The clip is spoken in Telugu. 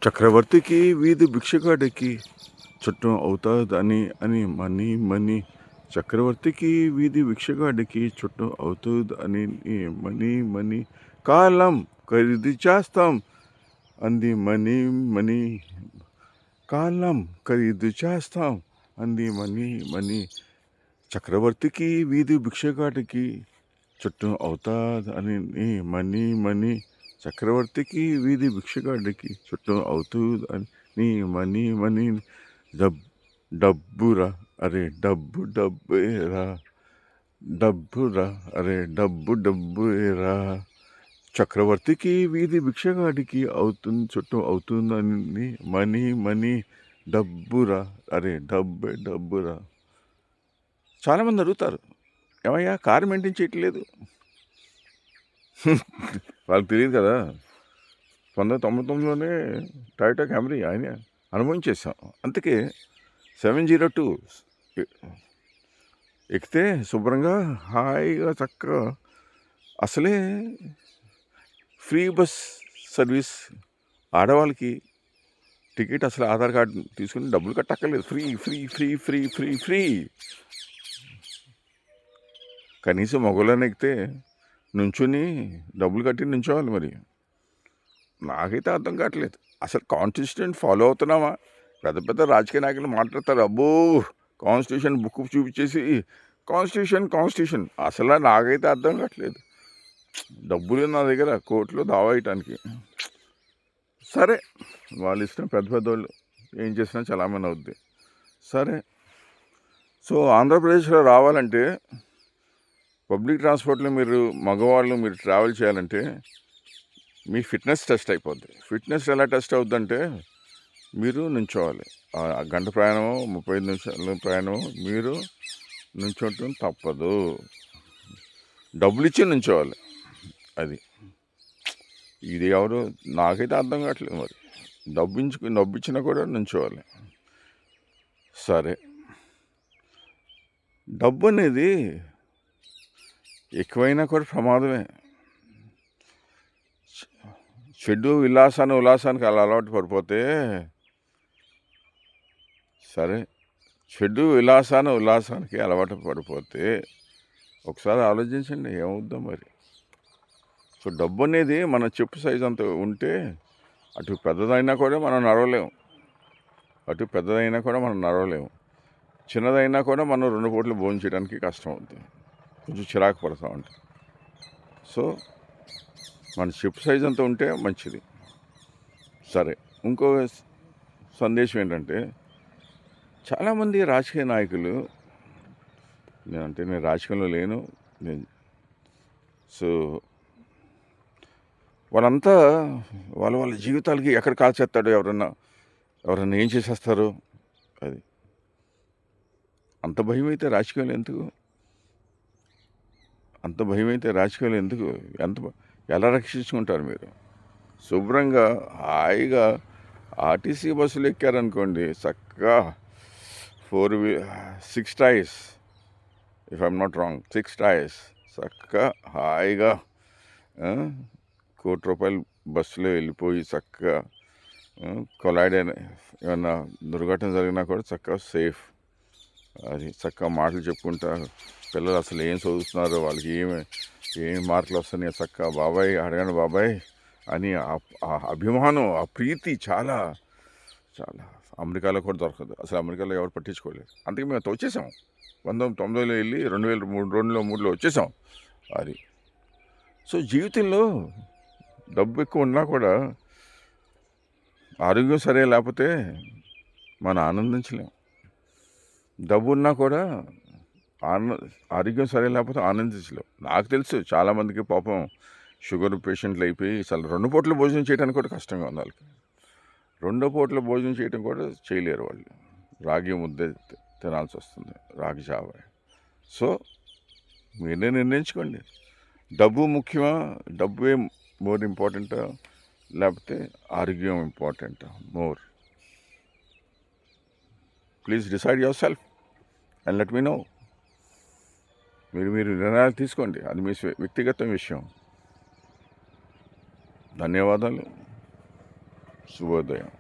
చక్రవర్తికి వీధి భిక్షగాడికి చుట్టం అవుతాదని అని మనీ మనీ చక్రవర్తికి వీధి భిక్షగాడికి చుట్టం అవుతుందని మనీ మనీ కాలం ఖరీదు చేస్తాం అంది మనీ మనీ కాలం ఖరీదు చేస్తాం అంది మనీ మనీ చక్రవర్తికి వీధి భిక్షగాడికి చుట్టం అవుతాదని మనీ మనీ చక్రవర్తికి వీధి భిక్షగాడికి చుట్టం అవుతుందని మనీ మనీ డబ్బురా అరే డబ్బురా డబ్బురా అరే డబ్బురా చక్రవర్తికి వీధి భిక్షగాడికి చుట్టం అవుతుందని మనీ మనీ డబ్బురా అరే డబ్బురా. చాలామంది అడుగుతారు, ఏమయ్యా కారు మెయింటైన్ చేయట్లేదు. వాళ్ళకి తెలియదు కదా, 1999లోనే టయోటా క్యామరీ ఆయన అనుభవించేసాం. అందుకే 702 ఎక్కితే శుభ్రంగా హాయిగా చక్కగా అసలే ఫ్రీ బస్ సర్వీస్. ఆడవాళ్ళకి టికెట్ అసలు ఆధార్ కార్డు తీసుకుని డబ్బులు కట్టక్కర్లేదు. Free free free free free free. కనీసం మగవాళ్ళని ఎక్కితే నుంచుని డబ్బులు కట్టి నుంచోవాలి. మరి నాకైతే అర్థం కావట్లేదు. అసలు కాన్స్టిట్యూషన్ ఫాలో అవుతున్నామా? పెద్ద పెద్ద రాజకీయ నాయకులు మాట్లాడతారు, అబ్బో కాన్స్టిట్యూషన్ బుక్ చూపించేసి కాన్స్టిట్యూషన్ అసలు నాకైతే అర్థం కావట్లేదు. డబ్బులు నా దగ్గర కోర్టులో దావా వేయటానికి. సరే, వాళ్ళు ఇష్టం. పెద్ద పెద్దవాళ్ళు ఏం చేసినా చలామణి అవుద్ది. సరే, సో ఆంధ్రప్రదేశ్లో రావాలంటే పబ్లిక్ ట్రాన్స్పోర్ట్లో మగవాళ్ళు మీరు ట్రావెల్ చేయాలంటే మీ ఫిట్నెస్ టెస్ట్ అయిపోద్ది. ఫిట్నెస్ ఎలా టెస్ట్ అవుద్దంటే మీరు నుంచోవాలి. గంట ప్రయాణమో 35 నిమిషాల ప్రయాణమో మీరు నుంచోటం తప్పదు. డబ్బులు ఇచ్చి నుంచోవాలి. అది ఇది ఎవరు నాకైతే అర్థం కావట్లేదు. మరి డబ్బు ఇచ్చినా కూడా నుంచోవాలి. సరే, డబ్బు అనేది ఎక్కువైనా కూడా ప్రమాదమే. చెడు ఉల్లాసానికి అలా అలవాటు పడిపోతే ఉల్లాసానికి అలవాటు పడిపోతే ఒకసారి ఆలోచించండి, ఏమవుద్దాం మరి. సో డబ్బు అనేది మన చెప్పు సైజు అంత ఉంటే అటు పెద్దదైనా కూడా మనం నడవలేము. చిన్నదైనా కూడా మనం 2 పూటలు భోజనం చేయడానికి కష్టం అవుతుంది, కొంచెం చిరాకు పడుతూ ఉంటాం. సో మన చెప్పు సైజు అంతా ఉంటే మంచిది. సరే, ఇంకో సందేశం ఏంటంటే చాలామంది రాజకీయ నాయకులు, నేను రాజకీయంలో లేను, సో వాళ్ళంతా వాళ్ళ జీవితాలకి ఎక్కడ కాల్చేస్తాడో, ఎవరన్నా ఏం చేసేస్తారు. అది అంత భయం అయితే రాజకీయాలు ఎందుకు? ఎలా రక్షించుకుంటారు మీరు? శుభ్రంగా హాయిగా ఆర్టీసీ బస్సులు ఎక్కారనుకోండి, చక్కగా 6 tyres, if I'm not wrong, 6 tyres, చక్కగా హాయిగా ₹1,00,00,000 బస్సులో వెళ్ళిపోయి చక్కగా కొలైడ్ ఏమన్నా దుర్ఘటన జరిగినా కూడా చక్కగా సేఫ్. అది చక్కగా మాటలు చెప్పుకుంటా, పిల్లలు అసలు ఏం చదువుతున్నారో, వాళ్ళకి ఏమి మార్కులు వస్తున్నాయో చక్కగా బాబాయ్ అడగండి బాబాయ్ అని ఆ అభిమానం, ఆ ప్రీతి చాలా చాలా అమెరికాలో కూడా దొరకదు. అసలు అమెరికాలో ఎవరు పట్టించుకోలేదు. అందుకే మేము వచ్చేసాం. 1990లో వెళ్ళి 2003లో వచ్చేసాం. అది సో జీవితంలో డబ్బు ఎక్కువ ఉన్నా కూడా ఆరోగ్యం సరే లేకపోతే మనం ఆనందించలేం. డబ్బు ఉన్నా కూడా ఆరోగ్యం సరే లేకపోతే ఆనందించలేం. నాకు తెలుసు చాలామందికి పాపం షుగర్ పేషెంట్లు అయిపోయి అసలు 2 పూటలు భోజనం చేయడానికి కూడా కష్టంగా ఉంది వాళ్ళకి. 2 పూటలు భోజనం చేయడం కూడా చేయలేరు వాళ్ళు. రాగి ముద్ద తినాల్సి వస్తుంది, రాగి జావ. సో మీరే నిర్ణయించుకోండి, డబ్బు ముఖ్యమా, డబ్బే మోర్ ఇంపార్టెంటా, లేకపోతే ఆరోగ్యం ఇంపార్టెంటా more? Please decide yourself and let me know. మీరు నిర్ణయాలు తీసుకోండి, అది మీ వ్యక్తిగత విషయం. ధన్యవాదాలు. శుభోదయం.